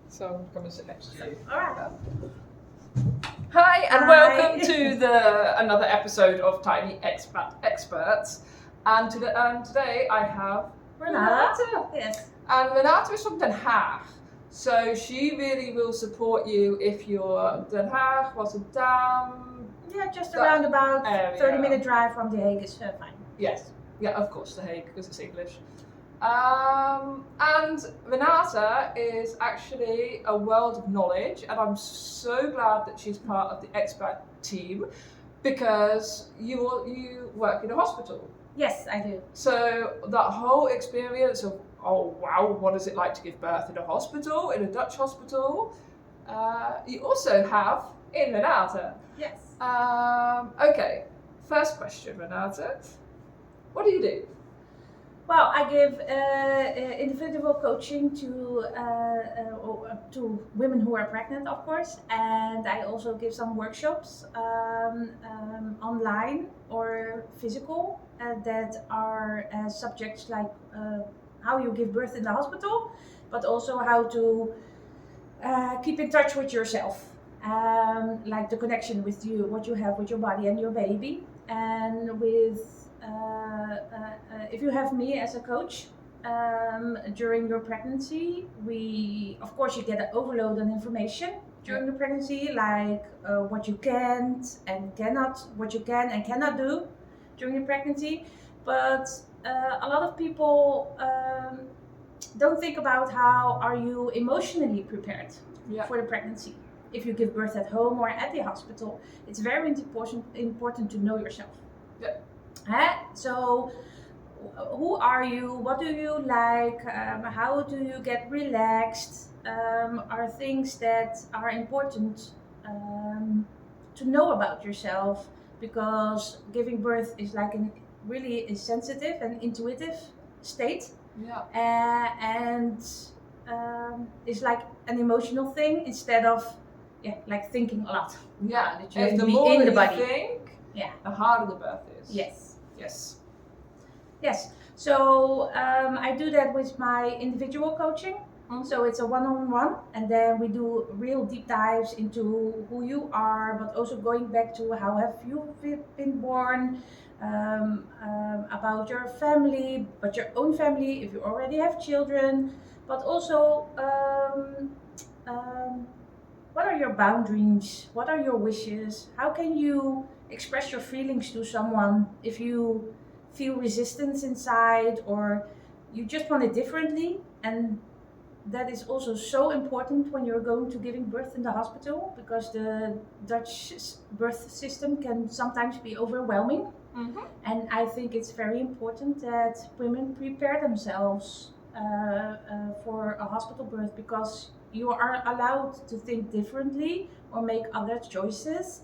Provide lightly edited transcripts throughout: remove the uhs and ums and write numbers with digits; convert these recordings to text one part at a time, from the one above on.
So I'm going to sit next to you. All right. Hi, and Hi. welcome to another episode of Tiny Experts. And today I have Renate. Yes. And Renate is from Den Haag. So she really will support you if you're Den Haag, Rotterdam. Yeah, just That around about area. 30-minute drive from The Hague is fine. Yes. Yeah, of course, The Hague, because it's English. And Renate is actually a world of knowledge, and I'm so glad that she's part of the expert team because you work in a hospital. Yes, I do. So that whole experience of, oh wow, what is it like to give birth in a hospital, in a Dutch hospital, you also have in Renate. Yes. Okay, first question, Renate. What do you do? Well, I give individual coaching to women who are pregnant, of course, and I also give some workshops online or physical that are subjects like how you give birth in the hospital, but also how to keep in touch with yourself, like the connection with you, what you have with your body and your baby, and with. If you have me as a coach during your pregnancy, of course you get an overload on information during the pregnancy, like what you can and cannot do during the pregnancy. But a lot of people don't think about how are you emotionally prepared for the pregnancy. If you give birth at home or at the hospital, it's very important to know yourself. Yeah. So, who are you? What do you like? How do you get relaxed? Are things that are important to know about yourself, because giving birth is like really a sensitive and intuitive state. Yeah. And it's like an emotional thing instead of like thinking a lot. Yeah. That you have the to be more in the you body. think, the harder the birth is. Yes. So I do that with my individual coaching. Mm-hmm. So it's a one-on-one, and then we do real deep dives into who you are, but also going back to how have you been born, about your family, but your own family if you already have children, but also what are your boundaries, what are your wishes, how can you express your feelings to someone if you feel resistance inside or you just want it differently. And that is also so important when you're going to giving birth in the hospital, because the Dutch birth system can sometimes be overwhelming. Mm-hmm. And I think it's very important that women prepare themselves for a hospital birth, because you are allowed to think differently or make other choices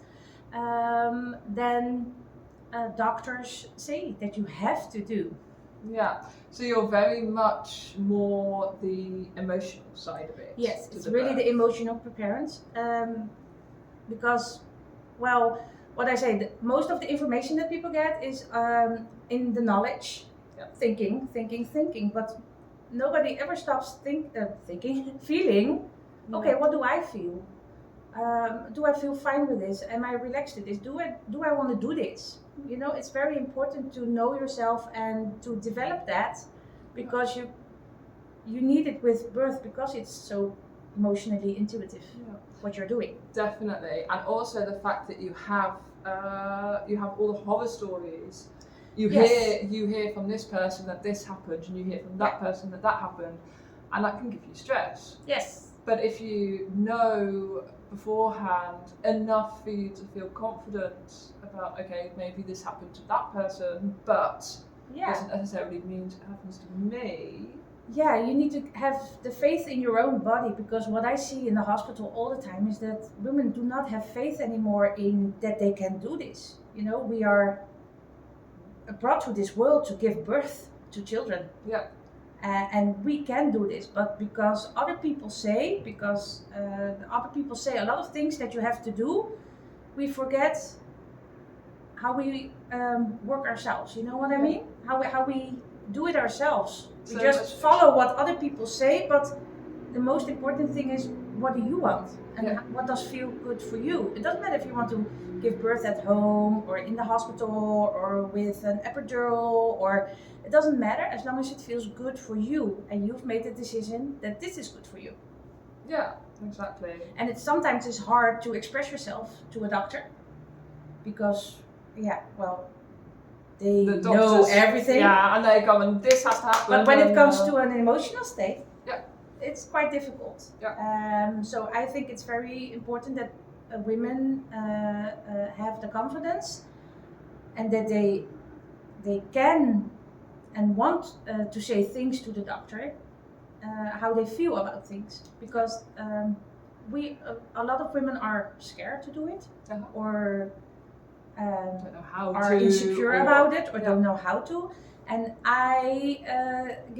than doctors say that you have to do. Yeah, so you're very much more the emotional side of it. Yes, it's really the emotional preparedness, because, well, what I say, most of the information that people get is in the knowledge, thinking, but nobody ever stops thinking, feeling. Okay, what do I feel? Do I feel fine with this? Am I relaxed with this? Do I want to do this? You know, it's very important to know yourself and to develop that, because you need it with birth, because it's so emotionally intuitive what you're doing. Definitely, and also the fact that you have all the horror stories. You hear from this person that this happened, and you hear from that person that happened, and that can give you stress. Yes. But if you know beforehand enough for you to feel confident about, okay, maybe this happened to that person, but doesn't necessarily mean it happens to me. Yeah, you need to have the faith in your own body, because what I see in the hospital all the time is that women do not have faith anymore in that they can do this. You know, we are brought to this world to give birth to children. Yeah. And we can do this, but because other people say a lot of things that you have to do, we forget how we work ourselves. You know what I mean? How we do it ourselves. We just follow what other people say, but the most important thing is, what do you want? And Yeah. what does feel good for you? It doesn't matter if you want to give birth at home or in the hospital or with an epidural, or it doesn't matter as long as it feels good for you and you've made the decision that this is good for you. Yeah, exactly. And it sometimes is hard to express yourself to a doctor because, they The know doctors, everything. Yeah, and they go, and this has to happen. But when it and, comes to an emotional state, Yeah. it's quite difficult. Yeah. So I think it's very important that women have the confidence and that they can and want to say things to the doctor, how they feel about things, because a lot of women are scared to do it, or don't know how are to, insecure or- about it, or don't know how to. And I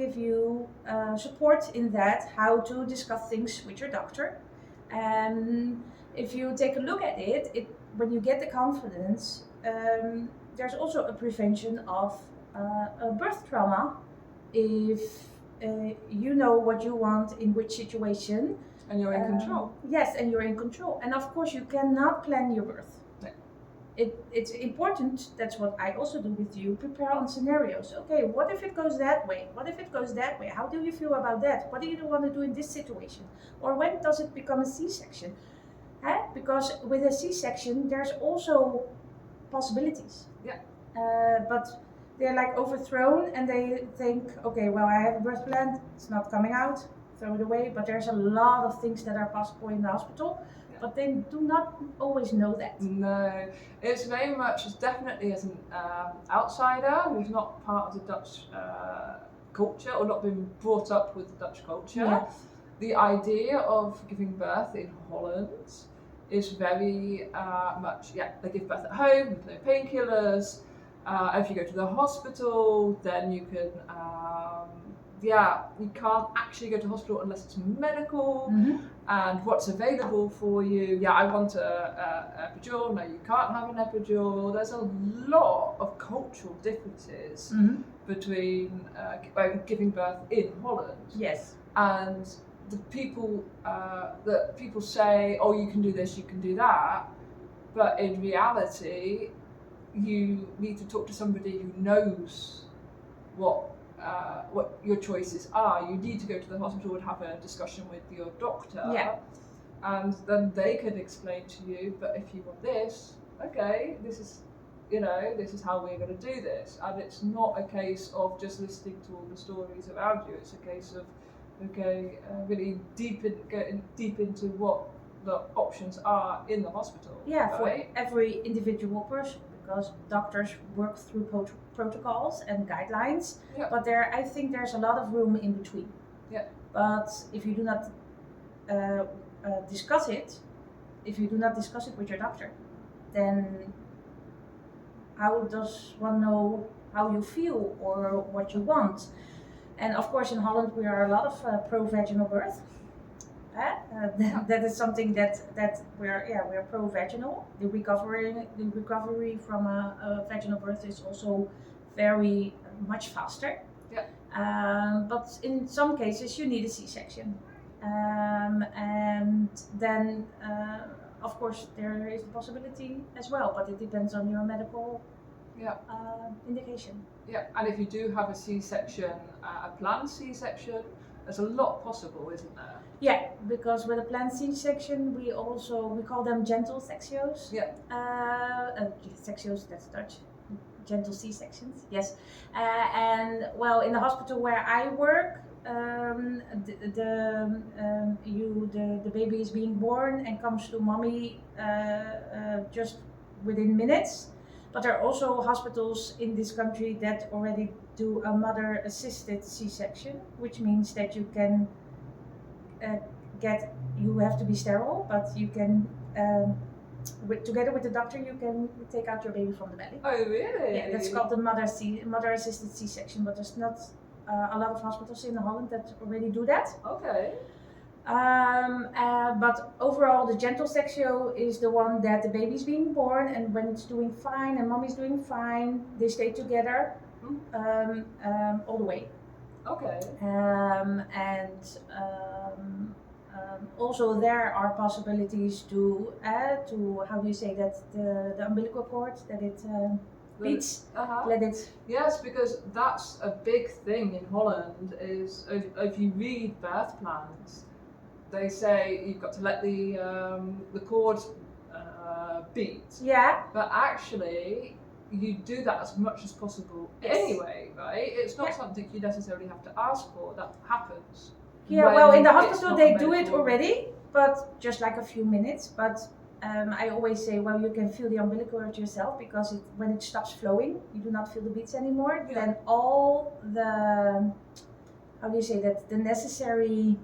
give you support in that, how to discuss things with your doctor. And if you take a look at it, when you get the confidence, there's also a prevention of a birth trauma if you know what you want in which situation. And you're in control. Yes, and you're in control. And of course, you cannot plan your birth. No. It's important, that's what I also do with you, prepare on scenarios. Okay, what if it goes that way? What if it goes that way? How do you feel about that? What do you want to do in this situation? Or when does it become a C-section? Because with a C-section, there's also possibilities. Yeah. But they're like overthrown and they think, okay, well, I have a birth plan, it's not coming out, throw it away. But there's a lot of things that are possible in the hospital. But they do not always know that. No, it's very much, it's definitely as an outsider who's not part of the Dutch culture or not been brought up with the Dutch culture. Yeah. The idea of giving birth in Holland is very much, they give birth at home with no painkillers. If you go to the hospital, then you can, you can't actually go to hospital unless it's medical. Mm-hmm. And what's available for you. Yeah, I want a epidural. No, you can't have an epidural. There's a lot of cultural differences between giving birth in Holland. Yes. And the people that people say, oh, you can do this, you can do that. But in reality, you need to talk to somebody who knows what your choices are. You need to go to the hospital and have a discussion with your doctor, and then they can explain to you, but if you want this, okay, this is how we're going to do this. And it's not a case of just listening to all the stories around you. It's a case of really getting deep into what the options are in the hospital. Yeah, right? For every individual person, because doctors work through protocols and guidelines, but I think there's a lot of room in between. Yeah. But if you do not discuss it with your doctor, then how does one know how you feel or what you want? And of course, in Holland, we are a lot of pro-vaginal birth. That is something that we're pro-vaginal. The recovery from a vaginal birth is also very much faster. Yeah. But in some cases, you need a C-section, and then of course there is the possibility as well. But it depends on your medical indication. Yeah, and if you do have a C-section, a planned C-section, there's a lot possible, isn't there? Yeah, because with a planned C-section, we call them gentle sectios. Yeah. Sectios, that's Dutch. Gentle C-sections, yes. And well, in the hospital where I work, the baby is being born and comes to mommy just within minutes. But there are also hospitals in this country that already do a mother-assisted C-section, which means that you can you have to be sterile, but you can, together with the doctor, you can take out your baby from the belly. Oh, really? Yeah, that's called the mother-assisted C-section, but there's not a lot of hospitals in Holland that already do that. Okay. But overall, the gentle sectio is the one that the baby's being born, and when it's doing fine and mommy's doing fine, they stay together all the way. Okay. And also there are possibilities to how do you say that the umbilical cord that it beats, let it. Yes, because that's a big thing in Holland. Is if you read birth plans, they say you've got to let the cord beat. Yeah. But actually, you do that as much as possible anyway, right? It's not something you necessarily have to ask for. That happens. Yeah, well, in the hospital they do it already, but just like a few minutes. But I always say, well, you can feel the umbilical cord yourself, because when it stops flowing, you do not feel the beats anymore. Yeah. Then all the, how do you say that, the necessary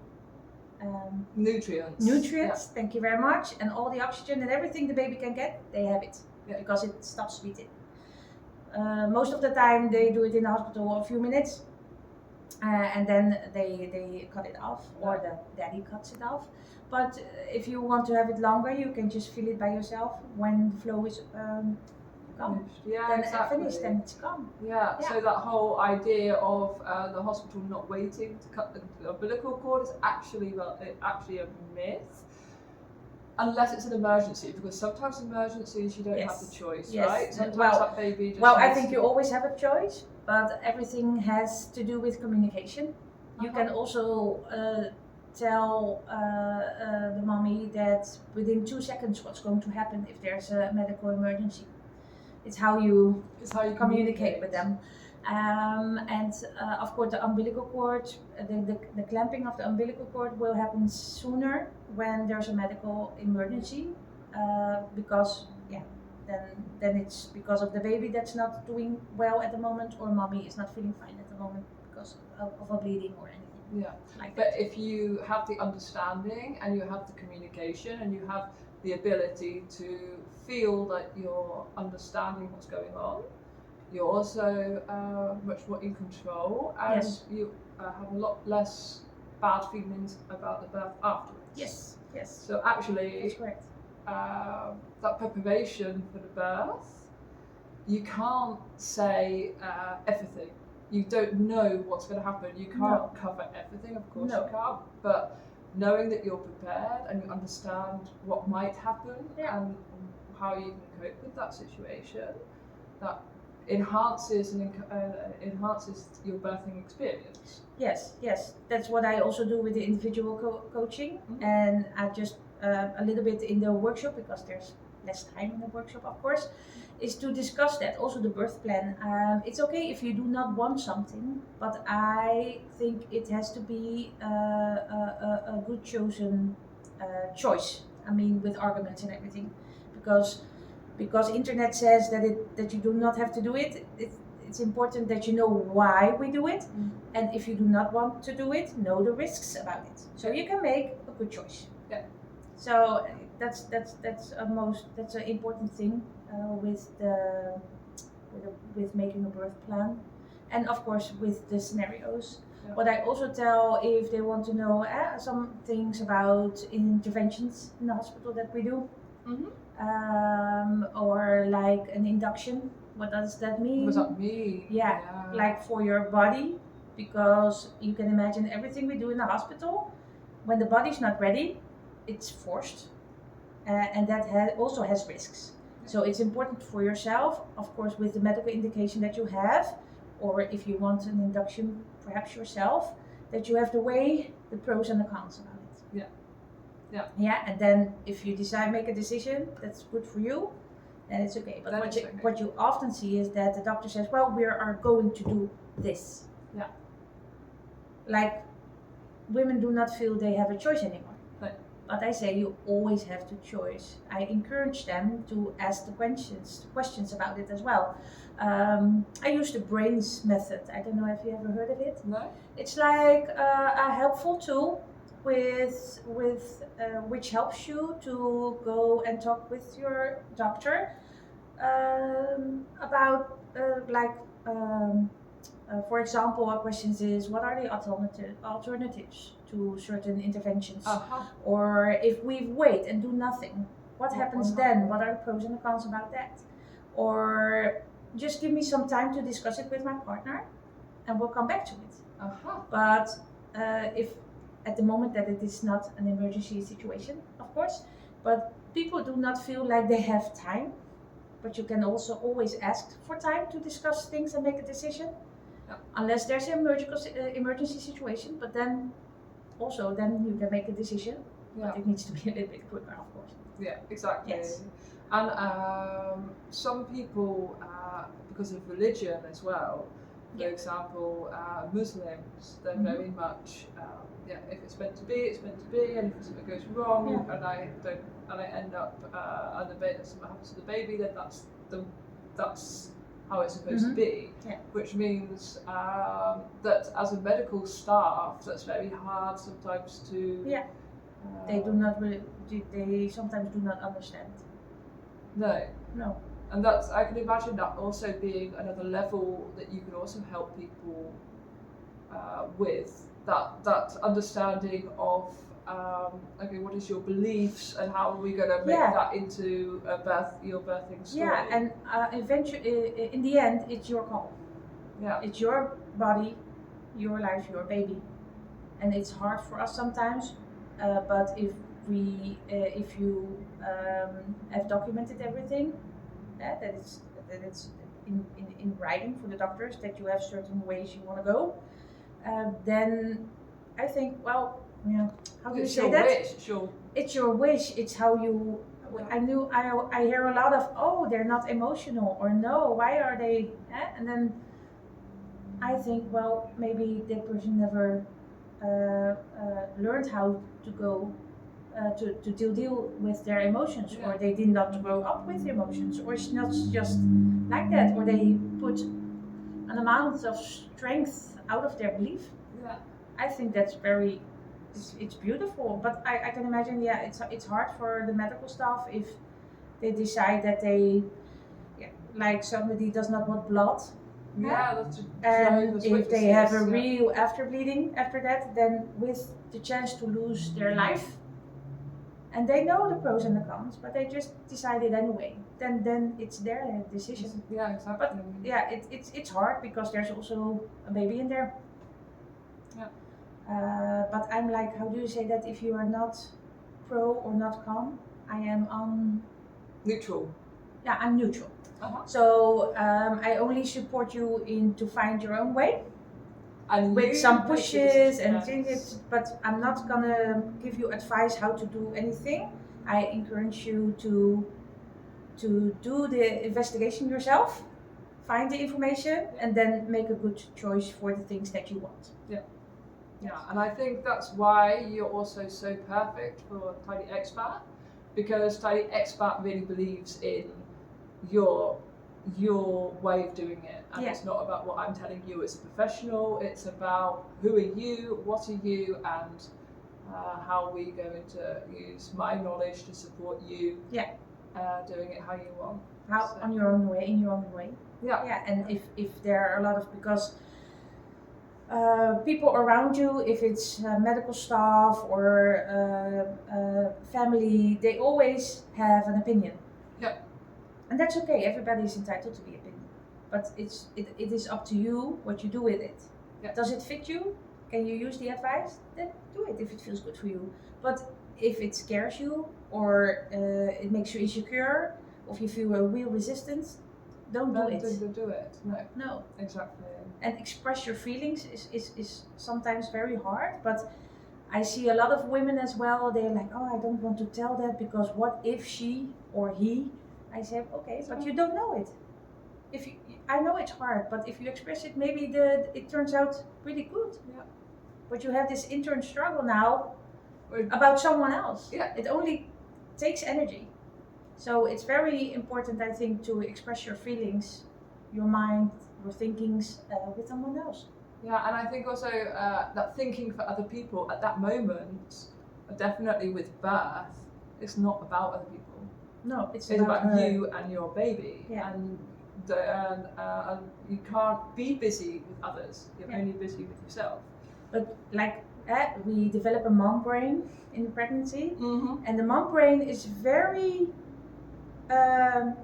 nutrients, thank you very much, and all the oxygen and everything the baby can get, they have it, because it stops beating. Most of the time they do it in the hospital a few minutes, and then they cut it off, or the daddy cuts it off. But if you want to have it longer, you can just feel it by yourself when the flow is gone. Yeah, then exactly. Finished, then it's gone. Yeah. So that whole idea of the hospital not waiting to cut the umbilical cord is actually a myth. Unless it's an emergency, because sometimes emergencies you don't have the choice, right? Sometimes that baby just I think you always have a choice, but everything has to do with communication. You can also tell the mommy that within 2 seconds what's going to happen if there's a medical emergency. It's how you communicate with them. And of course the umbilical cord, the clamping of the umbilical cord will happen sooner when there's a medical emergency, because then it's because of the baby that's not doing well at the moment, or mommy is not feeling fine at the moment because of a bleeding or anything. Yeah, but if you have the understanding and you have the communication and you have the ability to feel that you're understanding what's going on, you're also much more in control, and you have a lot less bad feelings about the birth afterwards. Yes. So actually, that's correct. That preparation for the birth, you can't say everything. You don't know what's going to happen. You can't cover everything, of course you can't. But knowing that you're prepared and you understand what might happen and how you can cope with that situation, that enhances your birthing experience. Yes, that's what I also do with the individual coaching, and I just a little bit in the workshop, because there's less time in the workshop, of course, is to discuss that, also the birth plan. It's okay if you do not want something, but I think it has to be a good chosen choice. I mean, with arguments and everything, because internet says that you do not have to do it. It's important that you know why we do it, and if you do not want to do it, know the risks about it, so you can make a good choice. Yeah. So that's an important thing with making a birth plan, and of course with the scenarios. Yeah. What I also tell, if they want to know some things about interventions in the hospital that we do. Or like an induction. What does that mean? What does that mean? Yeah, like for your body, because you can imagine everything we do in the hospital, when the body's not ready, it's forced, and that also has risks. So it's important for yourself, of course, with the medical indication that you have, or if you want an induction, perhaps yourself, that you have to weigh the pros and the cons about it. Yeah, and then if you make a decision that's good for you, then it's okay. But what you often see is that the doctor says, well, we are going to do this. Yeah. Like, women do not feel they have a choice anymore. Right. But I say you always have the choice. I encourage them to ask the questions about it as well. I use the brains method. I don't know if you ever heard of it. No. It's like a helpful tool with which helps you to go and talk with your doctor about for example, our questions is, what are the alternatives to certain interventions? Or if we wait and do nothing, what happens then? What are the pros and the cons about that? Or just give me some time to discuss it with my partner, and we'll come back to it. But if at the moment that it is not an emergency situation, of course, but people do not feel like they have time. But you can also always ask for time to discuss things and make a decision, unless there's an emergency situation. But then you can make a decision. But it needs to be a little bit quicker, of course. Yeah, exactly. Yes. And some people, because of religion as well, for example, Muslims, they're very much, if it's meant to be, it's meant to be, and if something goes wrong, and I end up, and something happens to the baby, then that's how it's supposed to be. Yeah. Which means that as a medical staff, that's very hard sometimes to. Yeah. They do not really. They sometimes do not understand. No. And I can imagine that also being another level that you can also help people with that understanding of what is your beliefs and how are we going to make that into your birthing story? Yeah, and eventually, in the end, it's your call. Yeah, it's your body, your life, your baby, and it's hard for us sometimes. But if you have documented everything, that it's in writing for the doctors that you have certain ways you want to go, then I think, how do you say that? It's your wish. It's how you. I hear a lot of, they're not emotional, or no, why are they? And then I think, maybe that person never learned how to go to deal with their emotions, or they did not grow up with emotions, or it's not just like that, or they put an amount of strength out of their belief. Yeah, I think that's very. It's beautiful, but I can imagine, it's hard for the medical staff if they decide that they, like somebody does not want blood. And if they have a real after bleeding after that, then with the chance to lose their life, and they know the pros and the cons, but they just decide it anyway. Then it's their decision. Yeah, exactly. But it's hard because there's also a baby in there. Yeah. But I'm like, how do you say that if you are not pro or not con? I am neutral. Yeah, I'm neutral. So I only support you to find your own way, and with some pushes and changes. But I'm not gonna give you advice how to do anything. I encourage you to do the investigation yourself, find the information, and then make a good choice for the things that you want. Yeah, and I think that's why you're also so perfect for Tidy Expat, because Tidy Expat really believes in your way of doing it, and it's not about what I'm telling you as a professional. It's about who are you, what are you, and how are we going to use my knowledge to support you. Doing it how you want. In your own way. Yeah, and if there are a lot of, because people around you, if it's medical staff or family, they always have an opinion. And that's okay. Everybody is entitled to the opinion, but it is up to you what you do with it. Does it fit you? Can you use the advice? Then do it if it feels good for you. But if it scares you, or it makes you insecure, or if you feel a real resistance, don't do it. Don't do it. No. Exactly. And express your feelings is sometimes very hard, but I see a lot of women as well. They're like, I don't want to tell that because what if she or he? I said, okay, but you don't know it. I know it's hard, but if you express it, maybe it turns out pretty good. Yeah. But you have this internal struggle now about someone else. Yeah. It only takes energy. So it's very important, I think, to express your feelings, your mind, your thinkings with someone else. Yeah, and I think also that thinking for other people at that moment, definitely with birth, it's not about other people. No, it's about you and your baby. Yeah. And you can't be busy with others. You're only busy with yourself. But we develop a mom brain in pregnancy, and the mom brain is very, how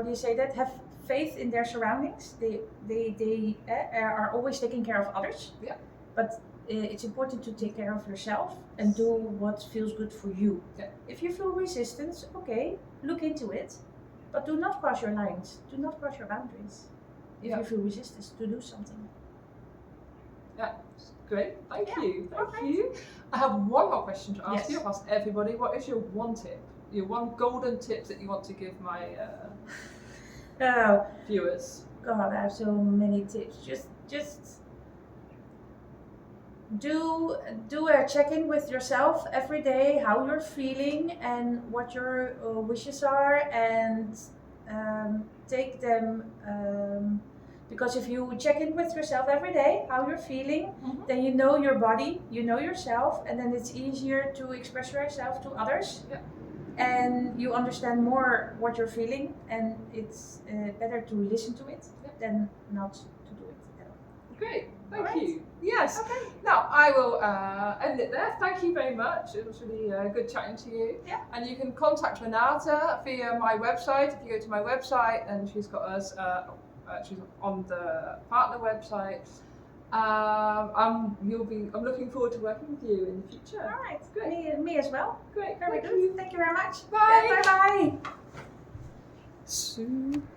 do you say that? Have faith in their surroundings. They are always taking care of others. Yeah. But it's important to take care of yourself and do what feels good for you. Yeah. If you feel resistance, okay, look into it, but do not cross your lines. Do not cross your boundaries. If Yeah. you feel resistance to do something. Yeah, great. Thank Yeah, you. Thank perfect. you. I have one more question to ask Yes. you. I've asked everybody. What is your one tip? Your one golden tip that you want to give my Oh viewers? God, I have so many tips. Just do a check-in with yourself every day, how you're feeling and what your wishes are, and take them. Because if you check in with yourself every day, how you're feeling, Mhm. then you know your body, you know yourself, and then it's easier to express yourself to others. Yeah. And you understand more what you're feeling, and it's better to listen to it than not to do it at all. Great. Thank Alright. you. Yes. Okay. Now I will end it there. Thank you very much. It was really good chatting to you. Yeah. And you can contact Renate via my website. If you go to my website, and she's got us. She's on the partner website. I'm looking forward to working with you in the future. All right. Great. Me as well. Great. Very Thank good. you. Thank you very much. Bye. Bye bye. Soon.